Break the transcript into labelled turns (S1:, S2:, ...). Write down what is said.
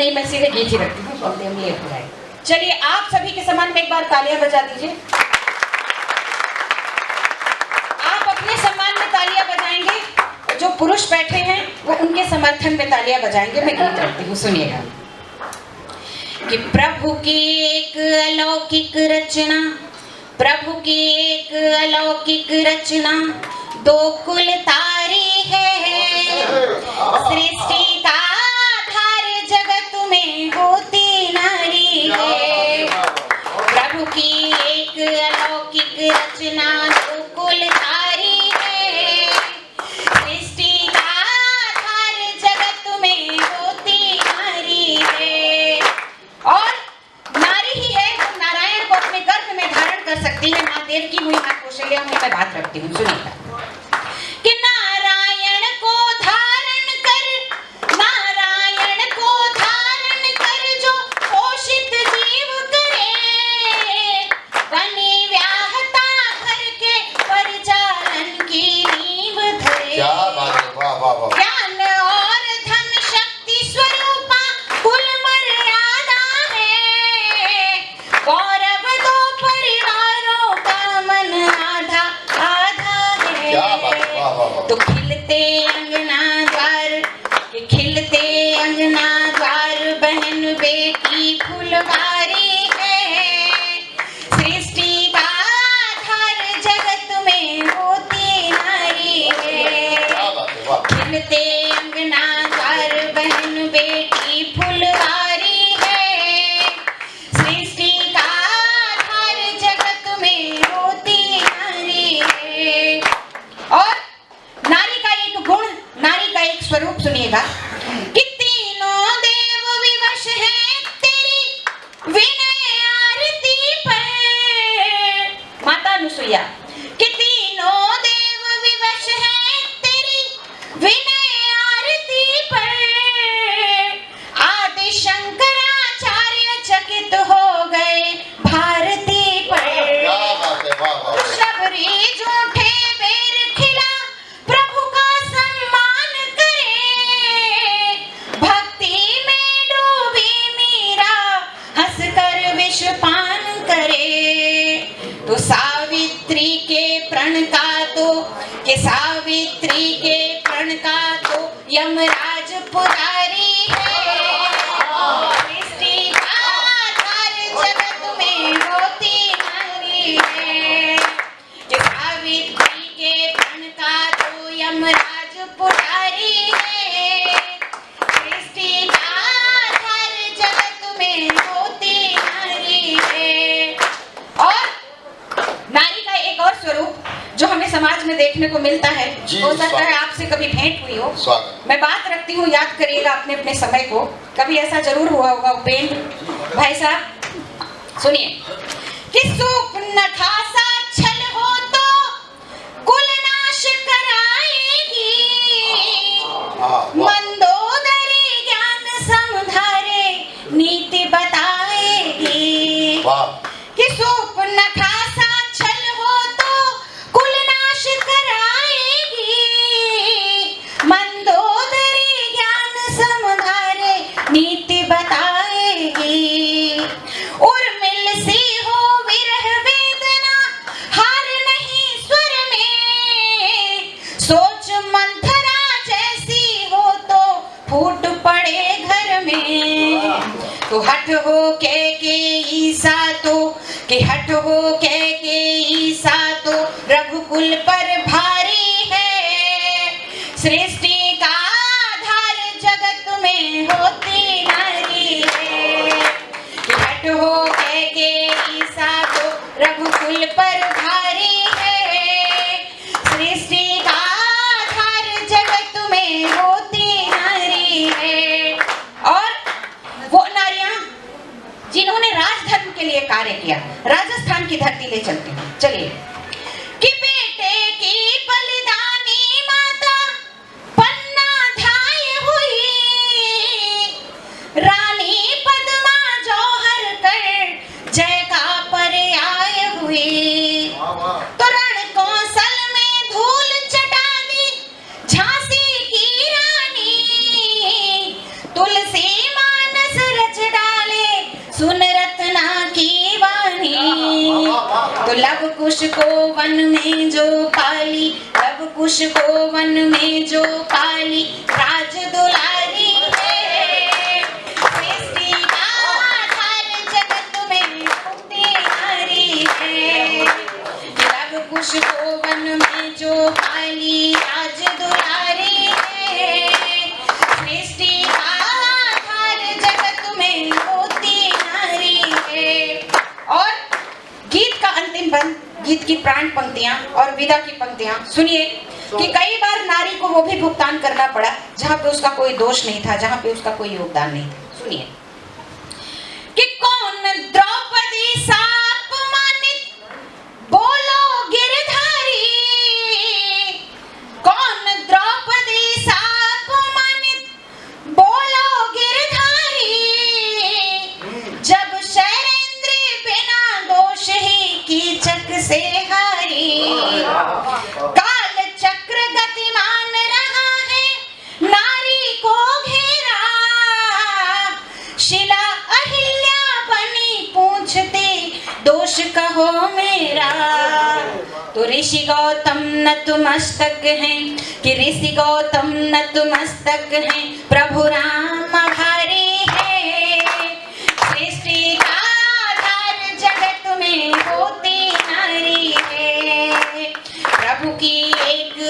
S1: नहीं, मैं सीधे गीत ही रखती हूँ, सुनते हम लेट हो रहे हैं। चलिए आप सभी के सम्मान में एक बार तालियां बजा दीजिए। आप अपने सम्मान में तालियां बजाएंगे, जो पुरुष बैठे हैं वो उनके समर्थन में तालियां बजाएंगे। मैं गीत रखती हूँ, सुनिएगा। कि प्रभु की एक अलौकिक रचना, प्रभु की एक अलौकिक रचना, दो कुल तारी है। सृष्टि का आधार जगत में होती नारी है। प्रभु की एक अलौकिक रचना, दो कुल तारी है। सृष्टि का आधार जगत में होती नारी है। और नारी ही है जो नारायण को अपने गर्भ में धारण कर सकती है। माँ देवकी हुई, माँ कौशल्या हुई। मैं बात रखती हूँ, सुनिएगा। कि नारायण को धारण कर, नारायण को धारण कर जो पोषित जीव करे, बनी व्याहता घर के परिचालन की नींव धरे।
S2: क्या बात है, वाह वाह वाह।
S1: ज्ञान और धन शक्ति स्वरूपा कुल मर्यादा है। गौरव दो परिवारों का मन आधा आधा है।
S2: क्या बात है, वाह वाह वाह।
S1: तो खिलते अंगना द्वार, के खिलते अंगना द्वार, बहन बेटी फुलवारी है। सृष्टि का आधार जगत में होती नारी है।
S2: क्या बात है, वाह।
S1: खिलते अंगना द्वार, बहन बेटी फुलवारी है। सृष्टि का आधार जगत में होती नारी है। और नारी का एक गुण, नारी का एक स्वरूप सुनिएगा। कि तीनों देव विवश हैं तेरी विनय आरती पर। माता अनुसुईया। कि तीनों देव विवश हैं तेरी विनय आरती पर। आदि शंकराचार्य चकित हो गए भारती पर।
S2: क्या बात है, वाह वाह।
S1: शबरी झूठे बेर खिला प्रभु का सम्मान करे। भक्ति में डूबी मीरा हंसकर विष पान करे। तो सावित्री के प्रण का तो, कि सावित्री के प्रण का तो यमराज पुजारी है। सृष्टि का आधार जगत में होती नारी है। कि सावित्री के प्रण का तो यमराज पुजारी है। सृष्टि का आधार जगत में होती नारी है। और नारी का एक और स्वरूप जो हमें समाज में देखने को मिलता है,
S2: जी,
S1: हो सकता है
S2: स्वागत।
S1: आपसे कभी भेंट हुई हो।
S2: स्वागत।
S1: मैं बात रखती हूँ, याद करिएगा अपने अपने समय को। कभी ऐसा जरूर हुआ होगा। उपेंद्र भाई साहब सुनिए। कि स्वप्न खासा छल हो तो कुलनाश कराएगी। मंदोदरी ज्ञान समधारे नीति बताएगी।
S2: वाह।
S1: कि स्वप्न खासा छल हो तो कुलनाश कराएगी। मंदोदरी ज्ञान समधारे नीति बताएगी। उर्मिल सी हो विरह वेदना, हार नहीं स्वर में। सोच मंथरा जैसी हो तो फूट पड़े घर में। तो हट हो के ईसा तो, कि हट हो के ईसा तो रघुकुल पर भारी है। सृष्टि का आधार जगत में होती नारी है। कि हट हो के ईसा तो रघुकुल पर भारी है। सृष्टि का आधार जगत में होती नारी है। और वो नारियां जिन्होंने राजधर्म के लिए कार्य किया, राजस्थान की धरती ले चलते हैं। चलिए। कि बेटे की बलिदानी माता पन्ना ध्याय हुई। रानी पद्मा जौहर कर जय का पर्याय हुई। तो रण कौशल में धूल चटा दी झांसी की रानी। तुलसी मानस लव कुश को वन में जो पाली, लव कुश को वन में जो पाली, राज दुलारी है। सृष्टि का आधार जगत में मुक्ति नारी है। लव कुश को वन में जो पाली, राज दुलारी है। सृष्टि का आधार जगत में मुक्ति नारी है। और गीत का अंतिम बंद, गीत की प्राण पंक्तियां और विदा की पंक्तियां सुनिए कि कई बार नारी को वो भी भुगतान करना पड़ा जहां पे उसका कोई दोष नहीं था, जहां पे उसका कोई योगदान नहीं था। सुनिए कि कौन द्रौपदी सा अपमानित, बोलो गिरधारी, कौन द्रौपदी सा अपमानित, बोलो गिरधारी, जब शैलेंद्र बिना दोष ही कीचक से हारी। काल चक्र गतिमान रहा है, नारी को घेरा, शिला अहिल्या बनी पूछती, दोष कहो मेरा। तो ऋषि गौतम नतमस्तक हैं, कि ऋषि गौतम नतमस्तक हैं, प्रभु राम